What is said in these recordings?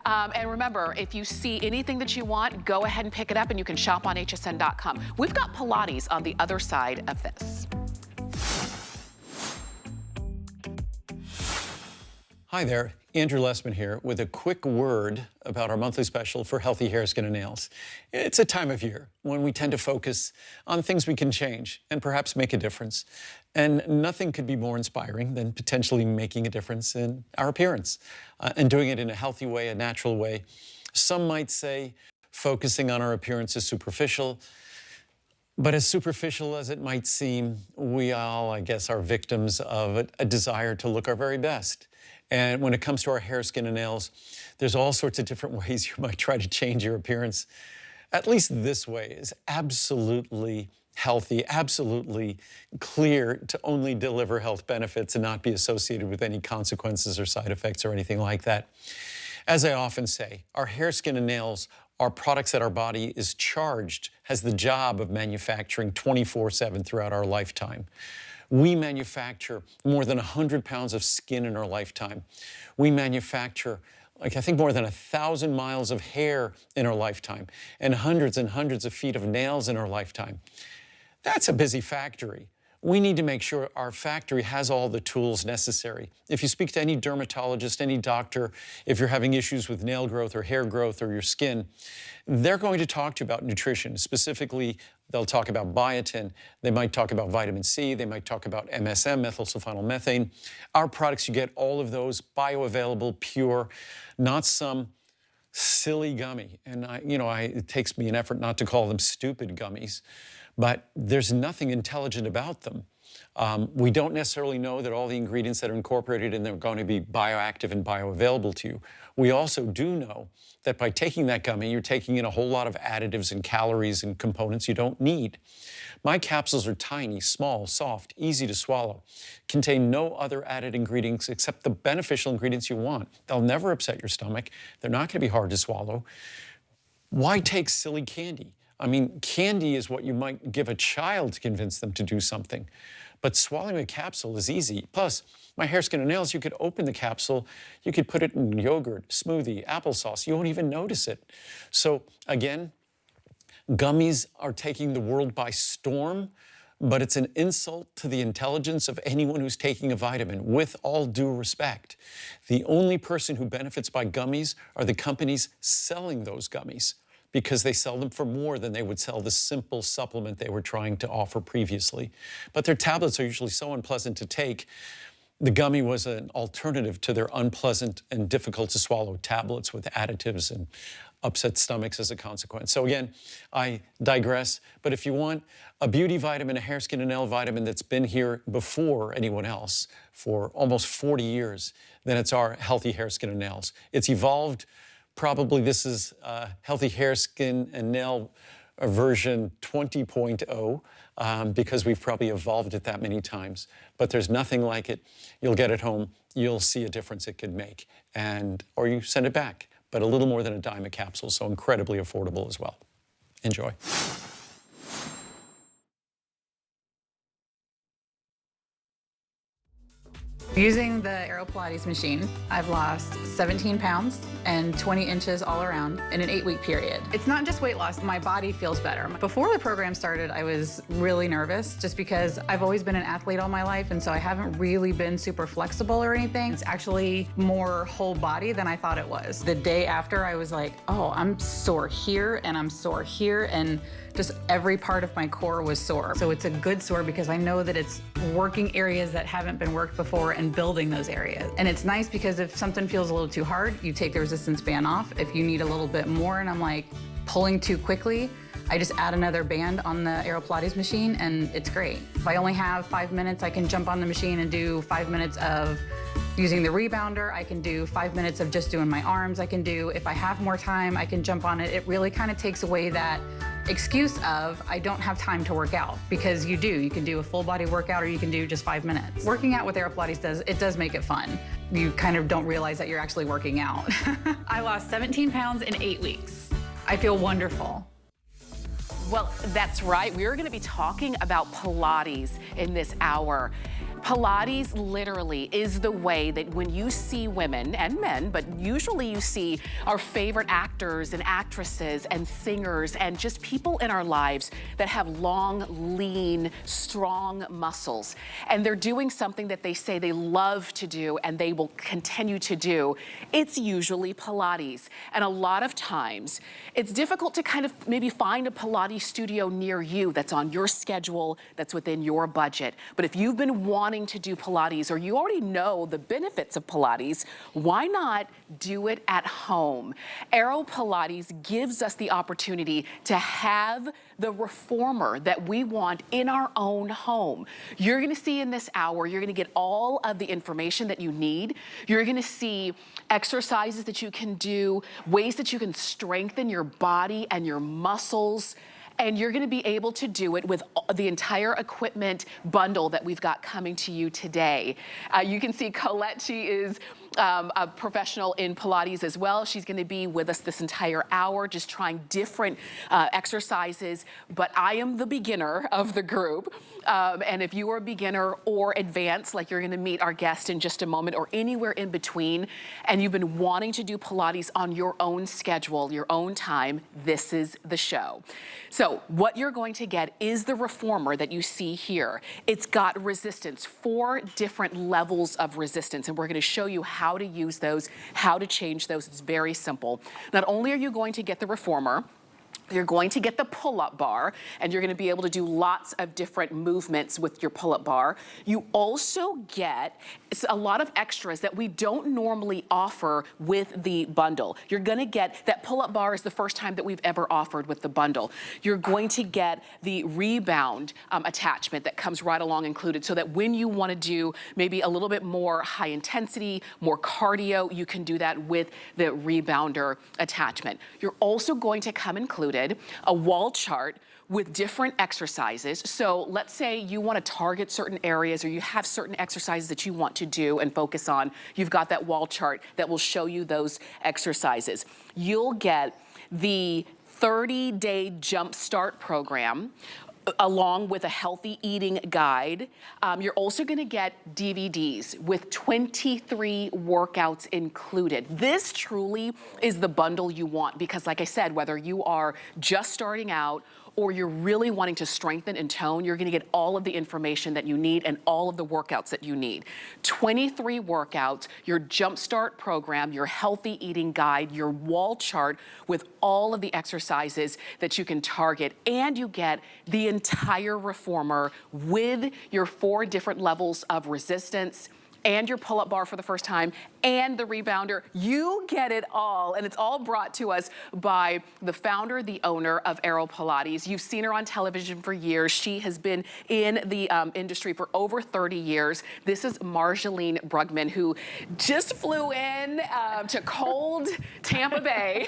And remember, if you see anything that you want, go ahead and pick it up, and you can shop on hsn.com. We've got Pilates on the other side of this. Hi there, Andrew Lessman here with a quick word about our monthly special for healthy hair, skin, and nails. It's a time of year when we tend to focus on things we can change and perhaps make a difference. And nothing could be more inspiring than potentially making a difference in our appearance and doing it in a healthy way, a natural way. Some might say focusing on our appearance is superficial. But as superficial as it might seem, we all, I guess, are victims of a desire to look our very best. And when it comes to our hair, skin, and nails, there's all sorts of different ways you might try to change your appearance. At least this way is absolutely healthy, absolutely clear to only deliver health benefits and not be associated with any consequences or side effects or anything like that. As I often say, our hair, skin, and nails are products that our body is charged, has the job of manufacturing 24/7 throughout our lifetime. We manufacture more than 100 pounds of skin in our lifetime. We manufacture, I think, more than 1,000 miles of hair in our lifetime and hundreds of feet of nails in our lifetime. That's a busy factory. We need to make sure our factory has all the tools necessary. If you speak to any dermatologist, any doctor, if you're having issues with nail growth or hair growth or your skin, they're going to talk to you about nutrition. Specifically, they'll talk about biotin. They might talk about vitamin C. They might talk about MSM, methylsulfonylmethane. Our products, you get all of those bioavailable, pure, not some silly gummy. And it takes me an effort not to call them stupid gummies, but there's nothing intelligent about them. We don't necessarily know that all the ingredients that are incorporated in them are going to be bioactive and bioavailable to you. We also do know that by taking that gummy, you're taking in a whole lot of additives and calories and components you don't need. My capsules are tiny, small, soft, easy to swallow, contain no other added ingredients except the beneficial ingredients you want. They'll never upset your stomach. They're not going to be hard to swallow. Why take silly candy? I mean, candy is what you might give a child to convince them to do something. But swallowing a capsule is easy. Plus, my hair, skin, and nails, you could open the capsule, you could put it in yogurt, smoothie, applesauce. You won't even notice it. So again, gummies are taking the world by storm, but it's an insult to the intelligence of anyone who's taking a vitamin, with all due respect. The only person who benefits by gummies are the companies selling those gummies, because they sell them for more than they would sell the simple supplement they were trying to offer previously. But their tablets are usually so unpleasant to take. The gummy was an alternative to their unpleasant and difficult to swallow tablets with additives and upset stomachs as a consequence. So again, I digress, but if you want a beauty vitamin, a hair, skin, and nail vitamin that's been here before anyone else for almost 40 years, then it's our Healthy Hair, Skin, and Nails. It's evolved. Probably this is Healthy Hair, Skin, and Nail version 20.0 because we've probably evolved it that many times. But there's nothing like it. You'll get it home. You'll see a difference it could make. Or you send it back. But a little more than a dime a capsule, so incredibly affordable as well. Enjoy. Using the AeroPilates machine, I've lost 17 pounds and 20 inches all around in an 8-week period. It's not just weight loss, my body feels better. Before the program started, I was really nervous just because I've always been an athlete all my life, and so I haven't really been super flexible or anything. It's actually more whole body than I thought it was. The day after, I was like, oh, I'm sore here and I'm sore here, and just every part of my core was sore. So it's a good sore because I know that it's working areas that haven't been worked before and building those areas. And it's nice because if something feels a little too hard, you take the resistance band off. If you need a little bit more and I'm like pulling too quickly, I just add another band on the AeroPilates machine and it's great. If I only have 5 minutes, I can jump on the machine and do 5 minutes of using the rebounder. I can do 5 minutes of just doing my arms. If I have more time, I can jump on it. It really kind of takes away that excuse of I don't have time to work out, because you do. You can do a full body workout or you can do just 5 minutes. Working out with AeroPilates does make it fun. You kind of don't realize that you're actually working out. I lost 17 pounds in 8 weeks. I feel wonderful. Well, that's right. We're going to be talking about Pilates in this hour. Pilates literally is the way that when you see women and men, but usually you see our favorite actors and actresses and singers and just people in our lives that have long, lean, strong muscles. And they're doing something that they say they love to do and they will continue to do. It's usually Pilates. And a lot of times, it's difficult to kind of maybe find a Pilates studio near you that's on your schedule, that's within your budget. But if you've been wanting to do Pilates or you already know the benefits of Pilates, why not do it at home? AeroPilates gives us the opportunity to have the reformer that we want in our own home. You're gonna see in this hour, you're gonna get all of the information that you need. You're gonna see exercises that you can do, ways that you can strengthen your body and your muscles, and you're gonna be able to do it with the entire equipment bundle that we've got coming to you today. You can see Colette, she is a professional in Pilates as well. She's gonna be with us this entire hour, just trying different exercises, but I am the beginner of the group. And if you are a beginner or advanced, like you're gonna meet our guest in just a moment, or anywhere in between, and you've been wanting to do Pilates on your own schedule, your own time, this is the show. So what you're going to get is the reformer that you see here. It's got resistance, 4 different levels of resistance, and we're gonna show you how to use those, how to change those. It's very simple. Not only are you going to get the reformer, you're going to get the pull-up bar, and you're gonna be able to do lots of different movements with your pull-up bar. You also get a lot of extras that we don't normally offer with the bundle. You're gonna get that pull-up bar is the first time that we've ever offered with the bundle. You're going to get the rebound attachment that comes right along included, so that when you wanna do maybe a little bit more high intensity, more cardio, you can do that with the rebounder attachment. You're also going to come included a wall chart with different exercises. So let's say you want to target certain areas, or you have certain exercises that you want to do and focus on. You've got that wall chart that will show you those exercises. You'll get the 30-day jump start program, along with a healthy eating guide. You're also gonna get DVDs with 23 workouts included. This truly is the bundle you want, because like I said, whether you are just starting out or you're really wanting to strengthen and tone, you're gonna get all of the information that you need and all of the workouts that you need. 23 workouts, your jumpstart program, your healthy eating guide, your wall chart with all of the exercises that you can target, and you get the entire reformer with your 4 different levels of resistance, and your pull-up bar for the first time, and the rebounder. You get it all, and it's all brought to us by the founder, the owner of AeroPilates. You've seen her on television for years. She has been in the industry for over 30 years. This is Marjolaine Brugman, who just flew in to cold Tampa Bay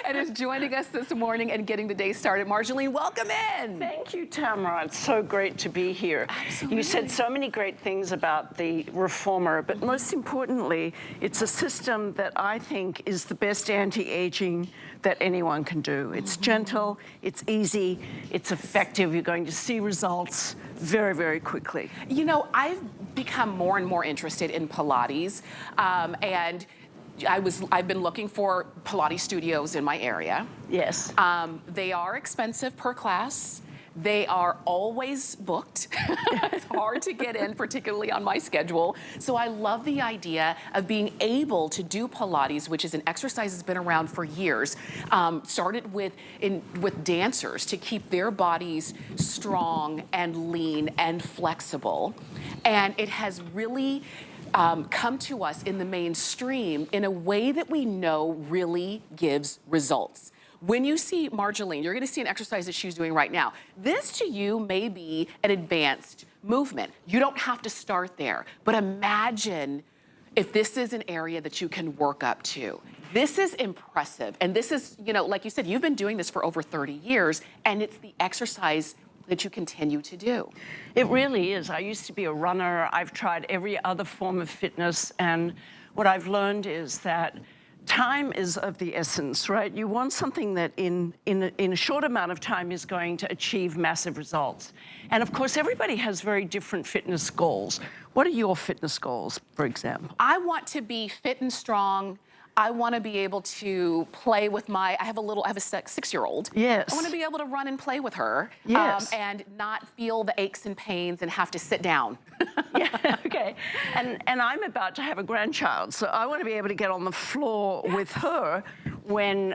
and is joining us this morning and getting the day started. Marjolaine, welcome in. Thank you, Tamara. It's so great to be here. Absolutely. You said so many great things about the reformer, but most importantly, it's a system that I think is the best anti-aging that anyone can do. It's gentle, it's easy, it's effective. You're going to see results very, very quickly. You know, I've become more and more interested in Pilates, and I've been looking for Pilates studios in my area. Yes. They are expensive per class. They are always booked. It's hard to get in, particularly on my schedule. So I love the idea of being able to do Pilates, which is an exercise that's been around for years. Started with dancers to keep their bodies strong and lean and flexible. And it has really come to us in the mainstream in a way that we know really gives results. When you see Marjolaine, you're gonna see an exercise that she's doing right now. This to you may be an advanced movement. You don't have to start there, but imagine if this is an area that you can work up to. This is impressive, and this is, you know, like you said, you've been doing this for over 30 years, and it's the exercise that you continue to do. It really is. I used to be a runner. I've tried every other form of fitness, and what I've learned is that time is of the essence, right? You want something that in a short amount of time is going to achieve massive results. And of course, everybody has very different fitness goals. What are your fitness goals, for example? I want to be fit and strong. I want to be able to play with I have a 6-year-old. Yes. I want to be able to run and play with her. Yes. And not feel the aches and pains and have to sit down. Yeah, okay. And I'm about to have a grandchild, so I want to be able to get on the floor with her when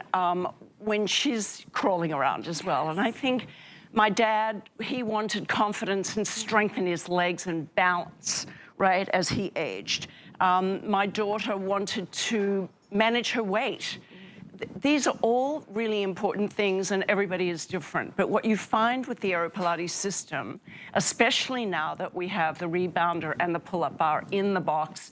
she's crawling around as well. And I think my dad, he wanted confidence and strength in his legs and balance, right, as he aged. My daughter wanted to manage her weight. These are all really important things, and everybody is different. But what you find with the AeroPilates system, especially now that we have the Rebounder and the pull-up bar in the box,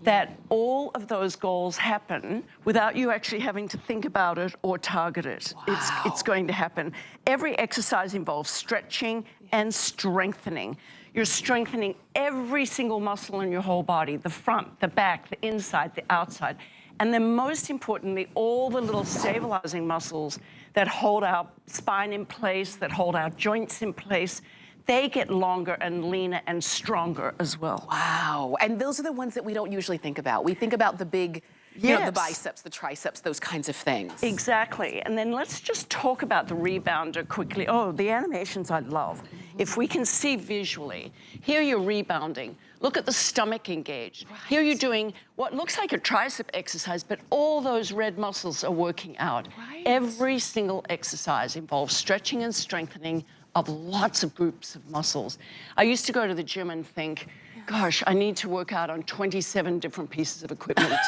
that all of those goals happen without you actually having to think about it or target it. Wow. It's going to happen. Every exercise involves stretching and strengthening. You're strengthening every single muscle in your whole body, the front, the back, the inside, the outside. And then most importantly, all the little stabilizing muscles that hold our spine in place, that hold our joints in place, they get longer and leaner and stronger as well. Wow. And those are the ones that we don't usually think about. We think about the big, you know, the biceps, the triceps, those kinds of things. Exactly. And then let's just talk about the Rebounder quickly. Oh, the animations I love. If we can see visually, here you're rebounding. Look at the stomach engaged. Right. Here you're doing what looks like a tricep exercise, but all those red muscles are working out. Right. Every single exercise involves stretching and strengthening of lots of groups of muscles. I used to go to the gym and think, gosh, I need to work out on 27 different pieces of equipment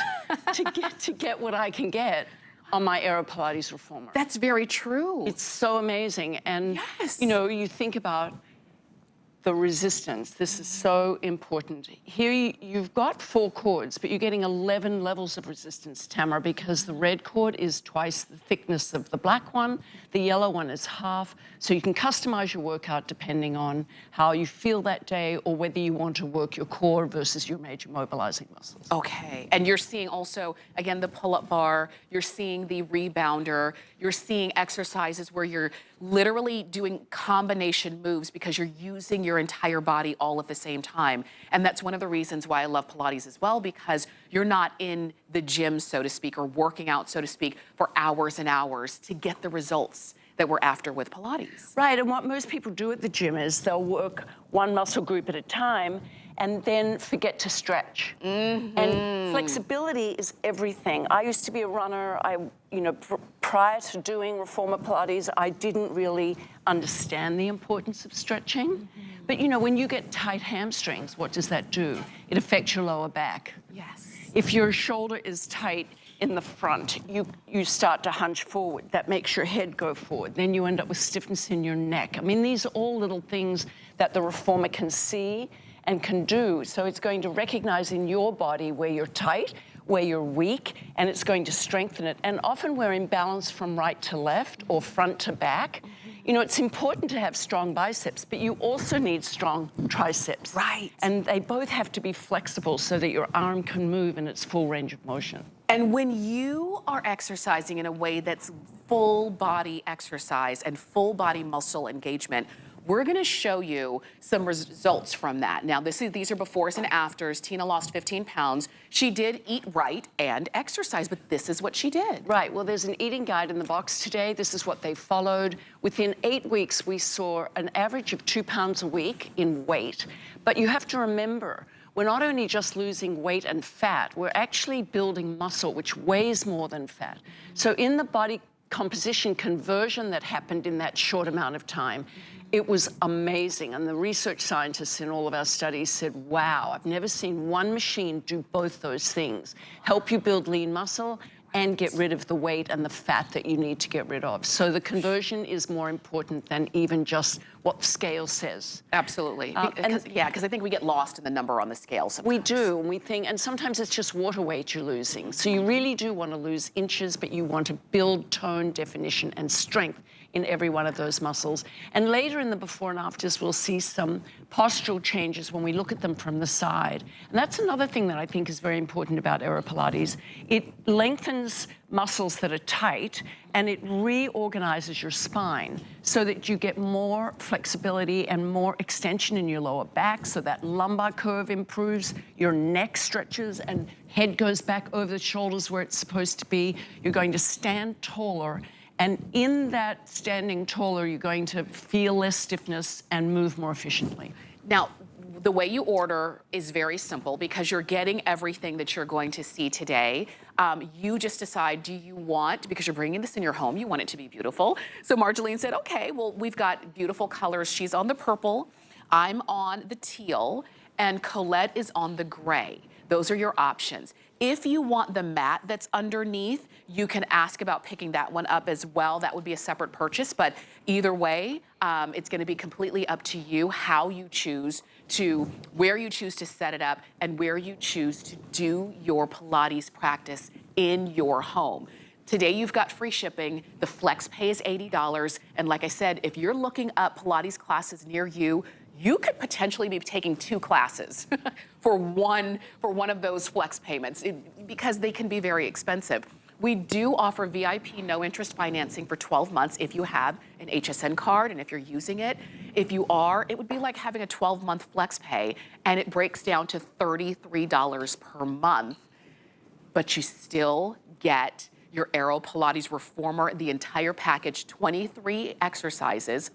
to get what I can get on my AeroPilates reformer. That's very true. It's so amazing. And, yes, you know, you think about the resistance. This is so important. Here you've got 4 chords, but you're getting 11 levels of resistance, Tamara, because the red chord is twice the thickness of the black one. The yellow one is half. So you can customize your workout depending on how you feel that day or whether you want to work your core versus your major mobilizing muscles. Okay. And you're seeing also, again, the pull-up bar, you're seeing the rebounder, you're seeing exercises where you're literally doing combination moves because you're using your entire body all at the same time. And that's one of the reasons why I love Pilates as well, because you're not in the gym, so to speak, or working out, so to speak, for hours and hours to get the results that we're after with Pilates. Right, and what most people do at the gym is they'll work one muscle group at a time and then forget to stretch. Mm-hmm. And flexibility is everything. I used to be a runner. Prior to doing Reformer Pilates, I didn't really understand the importance of stretching. Mm-hmm. But you know, when you get tight hamstrings, what does that do? It affects your lower back. Yes. If your shoulder is tight in the front, you start to hunch forward. That makes your head go forward. Then you end up with stiffness in your neck. I mean, these are all little things that the reformer can see and can do. So it's going to recognize in your body where you're tight, where you're weak, and it's going to strengthen it. And often we're imbalanced from right to left or front to back. You know, it's important to have strong biceps, but you also need strong triceps. Right. And they both have to be flexible so that your arm can move in its full range of motion. And when you are exercising in a way that's full body exercise and full body muscle engagement, we're gonna show you some results from that. Now, these are befores and afters. Tina lost 15 pounds. She did eat right and exercise, but this is what she did. Right, well, there's an eating guide in the box today. This is what they followed. Within 8 weeks, we saw an average of 2 pounds a week in weight. But you have to remember, we're not only just losing weight and fat, we're actually building muscle, which weighs more than fat. So in the body composition conversion that happened in that short amount of time, it was amazing. And the research scientists in all of our studies said, wow, I've never seen one machine do both those things. Help you build lean muscle and get rid of the weight and the fat that you need to get rid of. So the conversion is more important than even just what the scale says. Absolutely. Because I think we get lost in the number on the scale sometimes. We do, and we think, and sometimes it's just water weight you're losing. So you really do want to lose inches, but you want to build tone, definition, and strength in every one of those muscles. And later in the before and afters, we'll see some postural changes when we look at them from the side. And that's another thing that I think is very important about AeroPilates. It lengthens looses muscles that are tight, and it reorganizes your spine so that you get more flexibility and more extension in your lower back, so that lumbar curve improves, your neck stretches, and head goes back over the shoulders where it's supposed to be. You're going to stand taller, and in that standing taller, you're going to feel less stiffness and move more efficiently. Now, the way you order is very simple because you're getting everything that you're going to see today. You just decide, do you want, because you're bringing this in your home, you want it to be beautiful. So Marjolaine said, okay, well, we've got beautiful colors. She's on the purple, I'm on the teal, and Colette is on the gray. Those are your options. If you want the mat that's underneath, you can ask about picking that one up as well. That would be a separate purchase, but either way, it's gonna be completely up to you how you choose to, where you choose to set it up and where you choose to do your Pilates practice in your home. Today you've got free shipping, the flex pay is $80, and like I said, if you're looking up Pilates classes near you, you could potentially be taking 2 classes for one of those flex payments because they can be very expensive. We do offer VIP no interest financing for 12 months if you have an HSN card and if you're using it. If you are, it would be like having a 12-month flex pay, and it breaks down to $33 per month, but you still get your AeroPilates Reformer, the entire package, 23 exercises,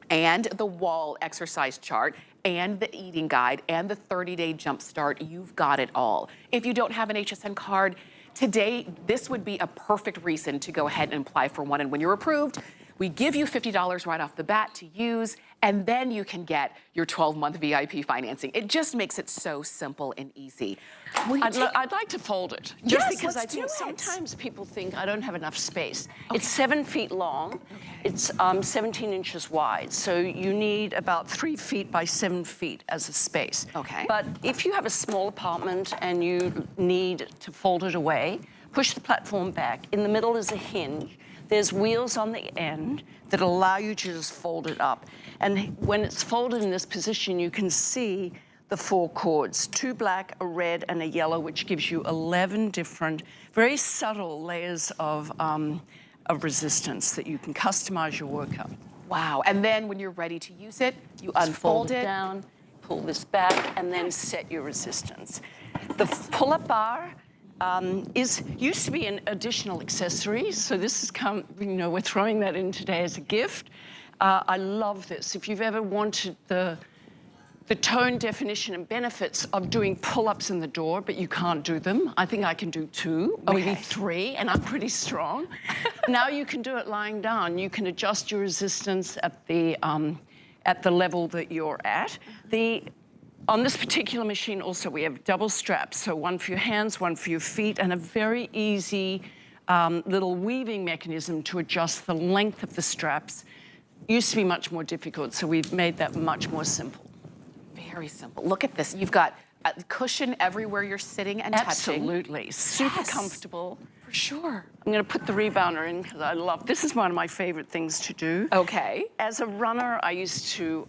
and the wall exercise chart, and the eating guide, and the 30-day jump start. You've got it all. If you don't have an HSN card, today, this would be a perfect reason to go ahead and apply for one. And when you're approved, we give you $50 right off the bat to use, and then you can get your 12-month VIP financing. It just makes it so simple and easy. I'd like to fold it. Just Yes, because let's I think do it. sometimes people think I don't have enough space. Okay. It's 7 feet long. Okay. It's 17 inches wide. So you need about 3 feet by 7 feet as a space. Okay. But if you have a small apartment and you need to fold it away, push the platform back. In the middle is a hinge. There's wheels on the end that allow you to just fold it up. And when it's folded in this position, you can see the 4 cords, 2 black, a red, and a yellow, which gives you 11 different, very subtle layers of resistance that you can customize your workout. Wow, and then when you're ready to use it, you unfold it down, pull this back, and then set your resistance. The pull-up bar used to be an additional accessory, so this has come, we're throwing that in today as a gift. I love this. If you've ever wanted the tone, definition, and benefits of doing pull-ups in the door, but you can't do them. I think I can do 2, maybe 3, and I'm pretty strong. Now you can do it lying down. You can adjust your resistance at the level that you're at. On this particular machine also, we have double straps, so one for your hands, one for your feet, and a very easy little weaving mechanism to adjust the length of the straps. Used to be much more difficult, so we've made that much more simple. Very simple. Look at this. You've got a cushion everywhere you're sitting and touching. Absolutely. Super comfortable. For sure. I'm going to put the rebounder in because I love, this is one of my favorite things to do. Okay. As a runner, I used to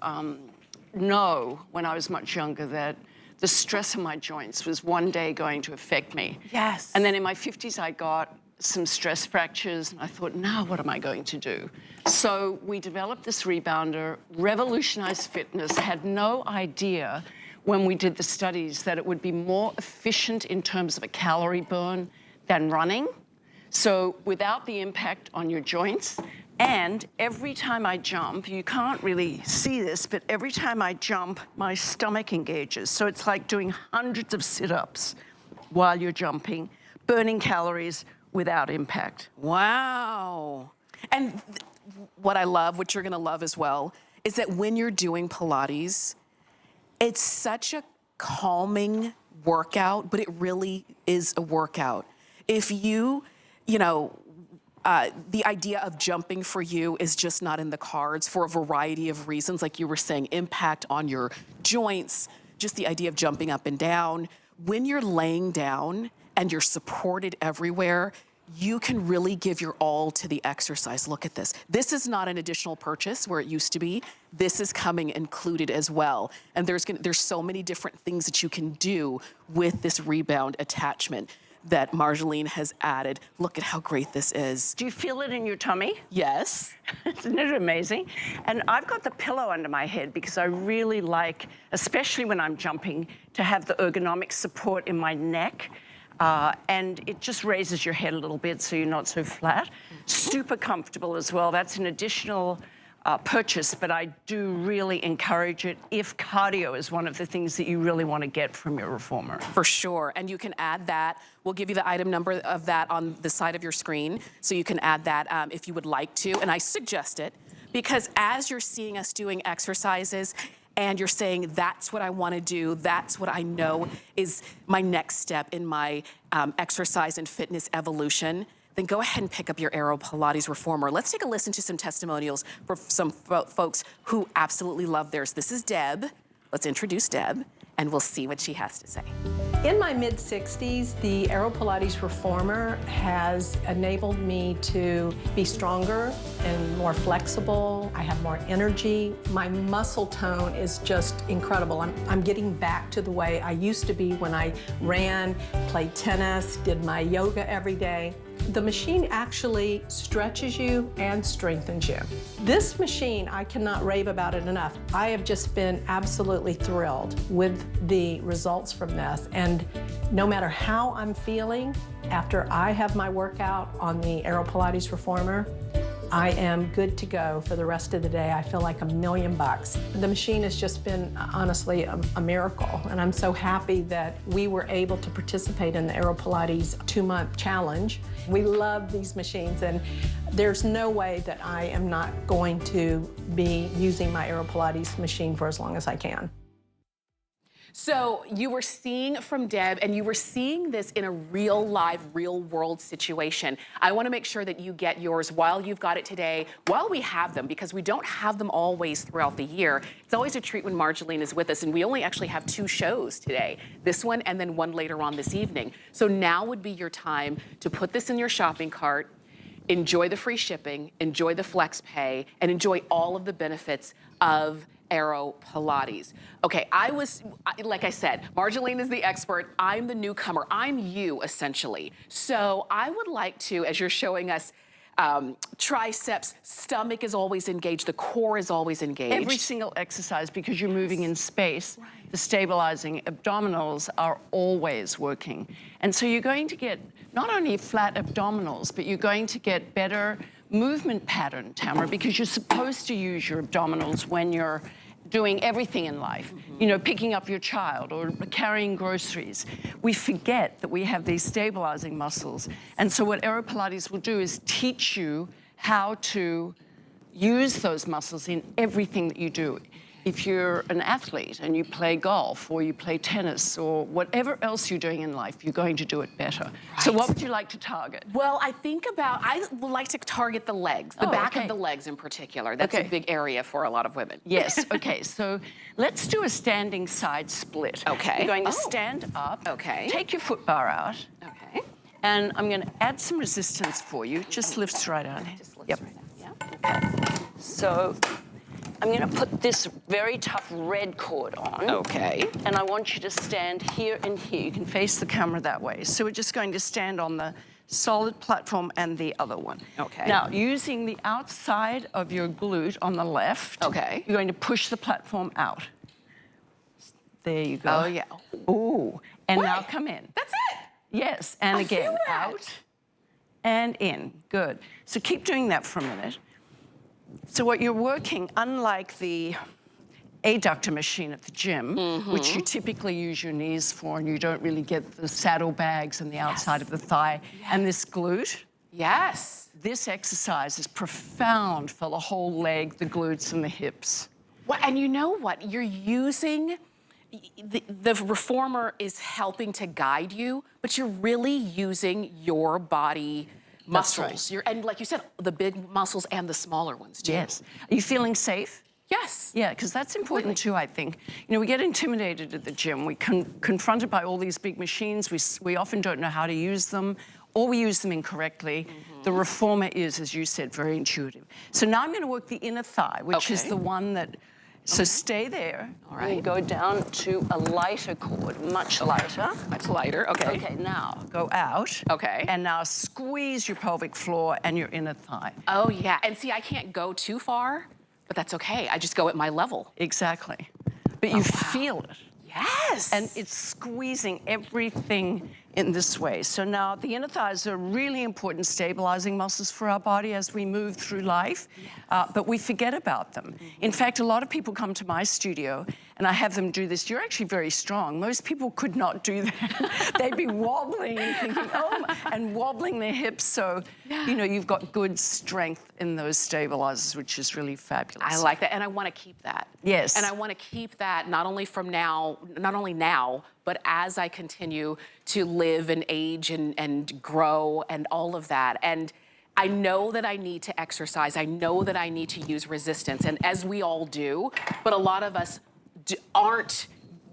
know when I was much younger that the stress in my joints was one day going to affect me. Yes. And then in my 50s, I got some stress fractures, and I thought, now what am I going to do? So we developed this rebounder, revolutionized fitness, had no idea when we did the studies that it would be more efficient in terms of a calorie burn than running. So without the impact on your joints, and every time I jump, you can't really see this, but every time I jump, my stomach engages. So it's like doing hundreds of sit-ups while you're jumping, burning calories without impact. Wow. And what I love, what you're gonna love as well, is that when you're doing Pilates, it's such a calming workout, but it really is a workout. If the idea of jumping for you is just not in the cards for a variety of reasons, like you were saying, impact on your joints, just the idea of jumping up and down. When you're laying down and you're supported everywhere, you can really give your all to the exercise. Look at this. This is not an additional purchase where it used to be. This is coming included as well. And there's so many different things that you can do with this rebound attachment. that Marjolaine has added. Look at how great this is. Do you feel it in your tummy? Yes. Isn't it amazing? And I've got the pillow under my head because I really like, especially when I'm jumping, to have the ergonomic support in my neck. And it just raises your head a little bit so you're not so flat. Super comfortable as well. That's an additional purchase, but I do really encourage it if cardio is one of the things that you really want to get from your reformer. For sure, and you can add that. We'll give you the item number of that on the side of your screen, so you can add that if you would like to, and I suggest it, because as you're seeing us doing exercises, and you're saying, that's what I want to do, that's what I know is my next step in my exercise and fitness evolution, then go ahead and pick up your AeroPilates reformer. Let's take a listen to some testimonials for some folks who absolutely love theirs. This is Deb. Let's introduce Deb, and we'll see what she has to say. In my mid-60s, the AeroPilates reformer has enabled me to be stronger and more flexible. I have more energy. My muscle tone is just incredible. I'm getting back to the way I used to be when I ran, played tennis, did my yoga every day. The machine actually stretches you and strengthens you. This machine, I cannot rave about it enough. I have just been absolutely thrilled with the results from this. And no matter how I'm feeling after I have my workout on the AeroPilates reformer, I am good to go for the rest of the day. I feel like $1,000,000. The machine has just been, honestly, a miracle. And I'm so happy that we were able to participate in the AeroPilates 2-month challenge. We love these machines, and there's no way that I am not going to be using my AeroPilates machine for as long as I can. So you were seeing from Deb, and you were seeing this in a real live, real world situation. I want to make sure that you get yours while you've got it today, while we have them, because we don't have them always throughout the year. It's always a treat when Marjolaine is with us, and we only actually have 2 shows today, this one and then one later on this evening. So now would be your time to put this in your shopping cart, enjoy the free shipping, enjoy the flex pay, and enjoy all of the benefits of AeroPilates. Okay, like I said, Marjolaine is the expert. I'm the newcomer. I'm you, essentially. So I would like to, as you're showing us, triceps, stomach is always engaged, the core is always engaged. Every single exercise, because you're moving in space, the stabilizing abdominals are always working. And so you're going to get not only flat abdominals, but you're going to get better movement pattern, Tamara, because you're supposed to use your abdominals when you're doing everything in life, you know, picking up your child or carrying groceries. We forget that we have these stabilizing muscles. And so what AeroPilates will do is teach you how to use those muscles in everything that you do. If you're an athlete and you play golf or you play tennis or whatever else you're doing in life, you're going to do it better. Right. So what would you like to target? Well, I would like to target the legs, the back of the legs in particular. That's a big area for a lot of women. Yes, okay, so let's do a standing side split. Okay. You're going to stand up. Okay. Take your foot bar out. Okay. And I'm going to add some resistance for you. Just lifts right out. Just lifts right out, yeah. Okay. So I'm going to put this very tough red cord on. Okay. And I want you to stand here and here. You can face the camera that way. So we're just going to stand on the solid platform and the other one. Okay. Now, using the outside of your glute on the left, okay, you're going to push the platform out. There you go. Oh, yeah. Ooh. And now come in. That's it. Yes. And again, out and in. Good. So keep doing that for a minute. So what you're working, unlike the adductor machine at the gym, which you typically use your knees for, and you don't really get the saddlebags and the outside of the thigh, and this glute. Yes. This exercise is profound for the whole leg, the glutes and the hips. Well, and you know what? You're using, the reformer is helping to guide you, but you're really using your body muscles. Right. And like you said, the big muscles and the smaller ones too. Yes. Are you feeling safe? Yes. Yeah, because that's important too, I think. You know, we get intimidated at the gym. We confronted by all these big machines. We often don't know how to use them, or we use them incorrectly. The reformer is, as you said, very intuitive. So now I'm going to work the inner thigh, which is the one that So stay there. All right. And go down to a lighter cord, much lighter. Much lighter, okay. Okay, now go out. Okay. And now squeeze your pelvic floor and your inner thigh. Oh yeah, and see, I can't go too far, but that's okay. I just go at my level. Exactly. But you feel it. Yes. And it's squeezing everything in this way. So now the inner thighs are really important stabilizing muscles for our body as we move through life, but we forget about them. In fact, a lot of people come to my studio and I have them do this. You're actually very strong. Most people could not do that. They'd be wobbling and thinking, oh, and wobbling their hips. So, you know, you've got good strength in those stabilizers, which is really fabulous. I like that, and I want to keep that. Yes. And I want to keep that not only now, but as I continue to live and age and grow and all of that. And I know that I need to exercise. I know that I need to use resistance, and as we all do, but a lot of us aren't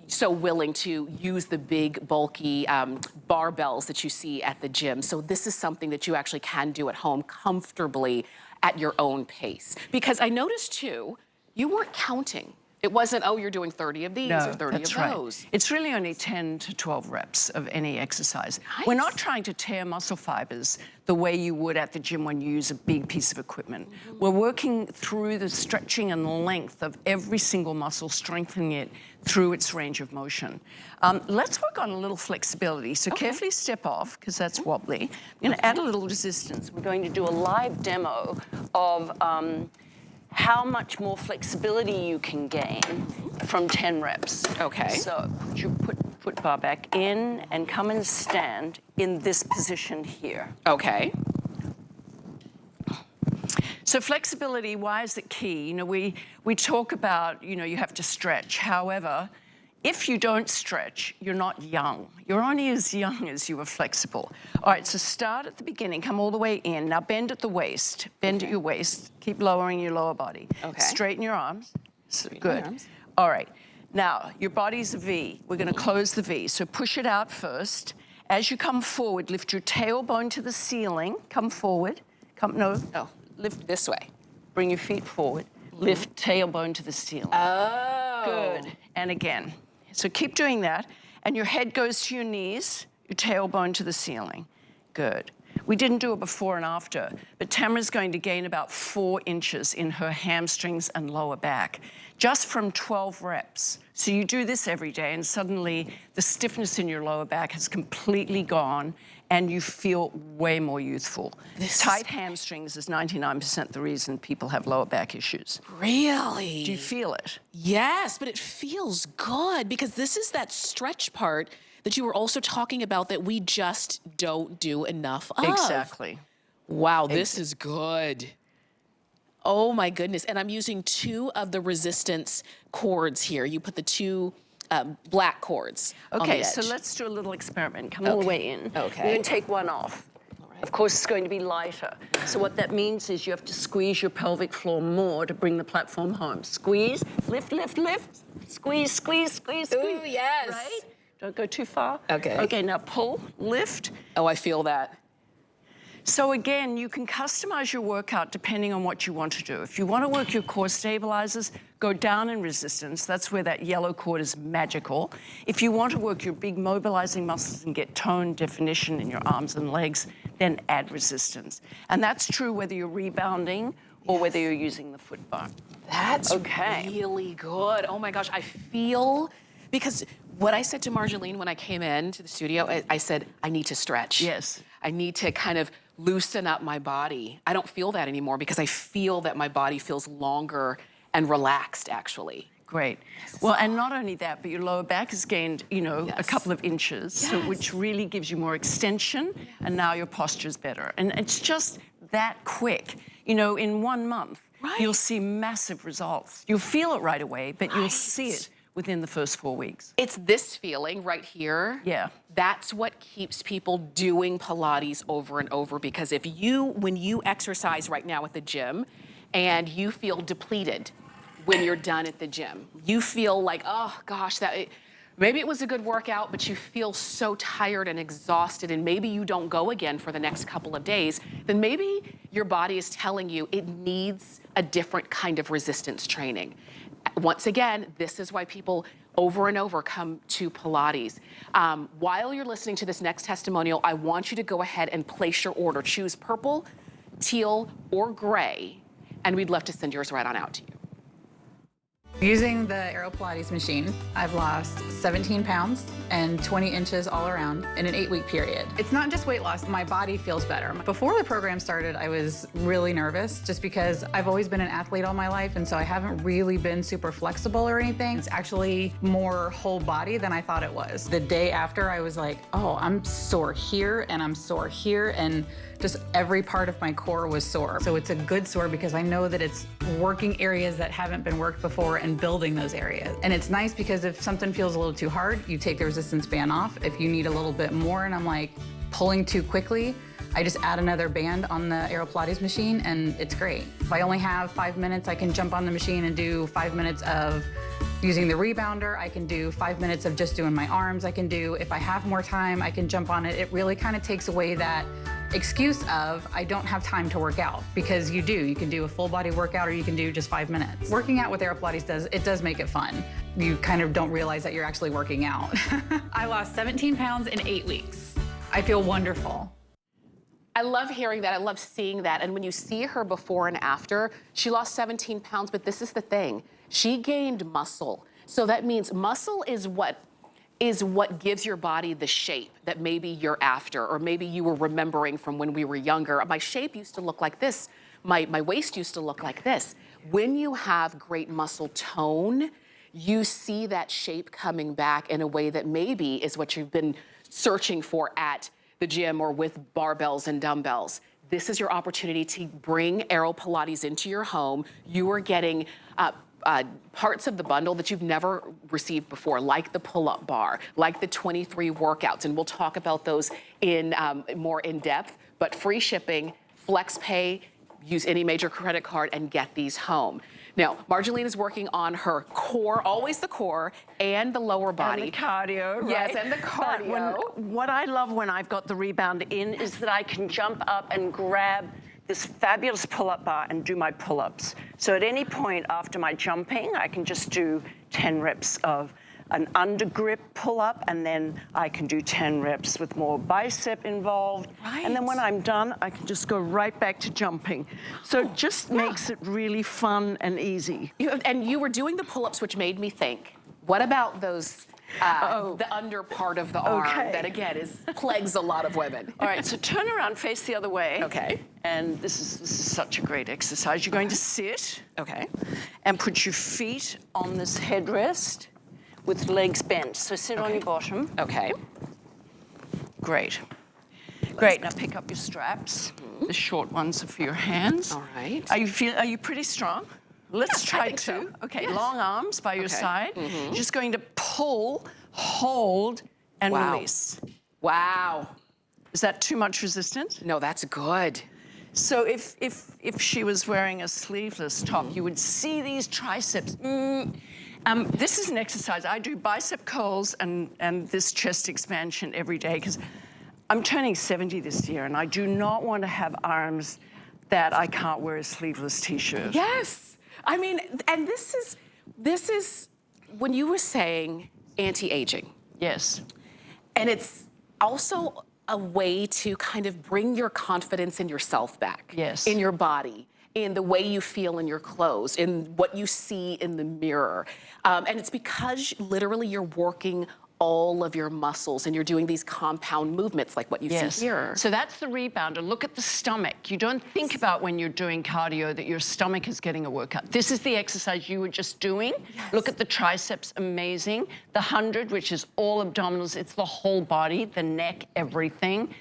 so willing to use the big, bulky barbells that you see at the gym. So this is something that you actually can do at home comfortably at your own pace. Because I noticed too, you weren't counting. It wasn't, oh, you're doing 30 of these or 30 of those. Right. It's really only 10 to 12 reps of any exercise. Nice. We're not trying to tear muscle fibers the way you would at the gym when you use a big piece of equipment. We're working through the stretching and the length of every single muscle, strengthening it through its range of motion. Let's work on a little flexibility. So carefully step off, because that's wobbly. I'm gonna add a little resistance. We're going to do a live demo of how much more flexibility you can gain from 10 reps. Okay. So put your foot bar back in and come and stand in this position here. Okay. So flexibility, why is it key? You know, we talk about, you know, you have to stretch. However, if you don't stretch, you're not young. You're only as young as you are flexible. All right, so start at the beginning, come all the way in. Now bend at the waist, bend at your waist. Keep lowering your lower body. Okay. Straighten your arms. Straighten Good. my arms. All right, now your body's a V. We're gonna close the V. So push it out first. As you come forward, lift your tailbone to the ceiling. Come forward. Lift This way. Bring your feet forward. Lift tailbone to the ceiling. Oh. Good. And again. So keep doing that. And your head goes to your knees, your tailbone to the ceiling. Good. We didn't do it before and after, but Tamara's going to gain about 4 inches in her hamstrings and lower back, just from 12 reps. So you do this every day, and suddenly the stiffness in your lower back has completely gone, and you feel way more youthful. Tight hamstrings is 99% the reason people have lower back issues. Really? Do you feel it? Yes, but it feels good because this is that stretch part that you were also talking about that we just don't do enough of. Exactly. Wow, this is good. Oh my goodness. And I'm using 2 of the resistance cords here. You put the 2 black cords on the Okay, edge. so let's do a little experiment. Come all the way in. Okay. You're gonna take one off. Of course, it's going to be lighter. So what that means is you have to squeeze your pelvic floor more to bring the platform home. Squeeze, lift, lift, lift. Squeeze, squeeze, squeeze, squeeze. Ooh, yes. Right? Don't go too far. Okay. Okay, now pull, lift. Oh, I feel that. So again, you can customize your workout depending on what you want to do. If you want to work your core stabilizers, go down in resistance. That's where that yellow cord is magical. If you want to work your big mobilizing muscles and get tone definition in your arms and legs, then add resistance. And that's true whether you're rebounding or whether you're using the foot bar. That's Okay. really good. Oh my gosh, I feel, because what I said to Marjolaine when I came into the studio, I said, I need to stretch. Yes. I need to kind of loosen up my body. I don't feel that anymore because I feel that my body feels longer and relaxed, actually. Great. Well, and not only that, but your lower back has gained, you know, a Yes. couple of inches, so which really gives you more extension, and now your posture's better. And it's just that quick. You know, in 1 month, you'll see massive results. You'll feel it right away, but you'll see it within the first 4 weeks. It's this feeling right here. Yeah. That's what keeps people doing Pilates over and over, because when you exercise right now at the gym and you feel depleted when you're done at the gym, you feel like, oh gosh, maybe it was a good workout, but you feel so tired and exhausted, and maybe you don't go again for the next couple of days, then maybe your body is telling you it needs a different kind of resistance training. Once again, this is why people over and over come to Pilates. While you're listening to this next testimonial, I want you to go ahead and place your order. Choose purple, teal, or gray, and we'd love to send yours right on out to you. Using the AeroPilates machine, I've lost 17 pounds and 20 inches all around in an 8-week period. It's not just weight loss, my body feels better. Before the program started, I was really nervous just because I've always been an athlete all my life, and so I haven't really been super flexible or anything. It's actually more whole body than I thought it was. The day after, I was like, oh, I'm sore here and I'm sore here, and just every part of my core was sore. So it's a good sore because I know that it's working areas that haven't been worked before and building those areas. And it's nice because if something feels a little too hard, you take the resistance band off. If you need a little bit more and I'm like pulling too quickly, I just add another band on the AeroPilates machine and it's great. If I only have 5 minutes, I can jump on the machine and do 5 minutes of using the rebounder. I can do 5 minutes of just doing my arms. I can do, if I have more time, I can jump on it. It really kind of takes away that excuse of I don't have time to work out, because you do. You can do a full body workout or you can do just 5 minutes. Working out with AeroPilates does make it fun. You kind of don't realize that you're actually working out. I lost 17 pounds in 8 weeks. I feel wonderful. I love hearing that. I love seeing that. And when you see her before and after, she lost 17 pounds, but this is the thing. She gained muscle. So that means muscle is what gives your body the shape that maybe you're after, or maybe you were remembering from when we were younger. My shape used to look like this. My waist used to look like this. When you have great muscle tone, you see that shape coming back in a way that maybe is what you've been searching for at the gym or with barbells and dumbbells. This is your opportunity to bring AeroPilates into your home. You are getting parts of the bundle that you've never received before, like the pull-up bar, like the 23 workouts, and we'll talk about those in more in depth, but free shipping, flex pay, use any major credit card and get these home. Now, Marjolaine is working on her core, always the core, and the lower body. And the cardio, right? Yes, and the cardio. What I love when I've got the Rebounder in is that I can jump up and grab this fabulous pull-up bar and do my pull-ups. So at any point after my jumping, I can just do 10 reps of an under grip pull-up, and then I can do 10 reps with more bicep involved. Right. And then when I'm done, I can just go right back to jumping. So it just makes it really fun and easy. And you were doing the pull-ups, which made me think, what about those, the under part of the arm that, again, plagues a lot of women? All right, so turn around, face the other way. Okay. And this is such a great exercise. You're going to sit. Okay. And put your feet on this headrest with legs bent. So sit on your bottom. Okay. Great. Great, now pick up your straps. The short ones are for your hands. All right. Are you pretty strong? Let's try I think two. so. Okay, Yes. long arms by your side. Just going to pull, hold, and release. Wow. Is that too much resistance? No, that's good. So if she was wearing a sleeveless top, you would see these triceps. This is an exercise. I do bicep curls and this chest expansion every day because I'm turning 70 this year, and I do not want to have arms that I can't wear a sleeveless t-shirt. Yes. I mean, and this is when you were saying anti-aging. Yes. And it's also a way to kind of bring your confidence in yourself back. Yes. In your body, in the way you feel in your clothes, in what you see in the mirror. And it's because literally you're working all of your muscles and you're doing these compound movements like what you see here. So that's the rebounder. Look at the stomach. You don't think about when you're doing cardio that your stomach is getting a workout. This is the exercise you were just doing. Yes. Look at the triceps, amazing. The 100, which is all abdominals, it's the whole body, the neck, everything.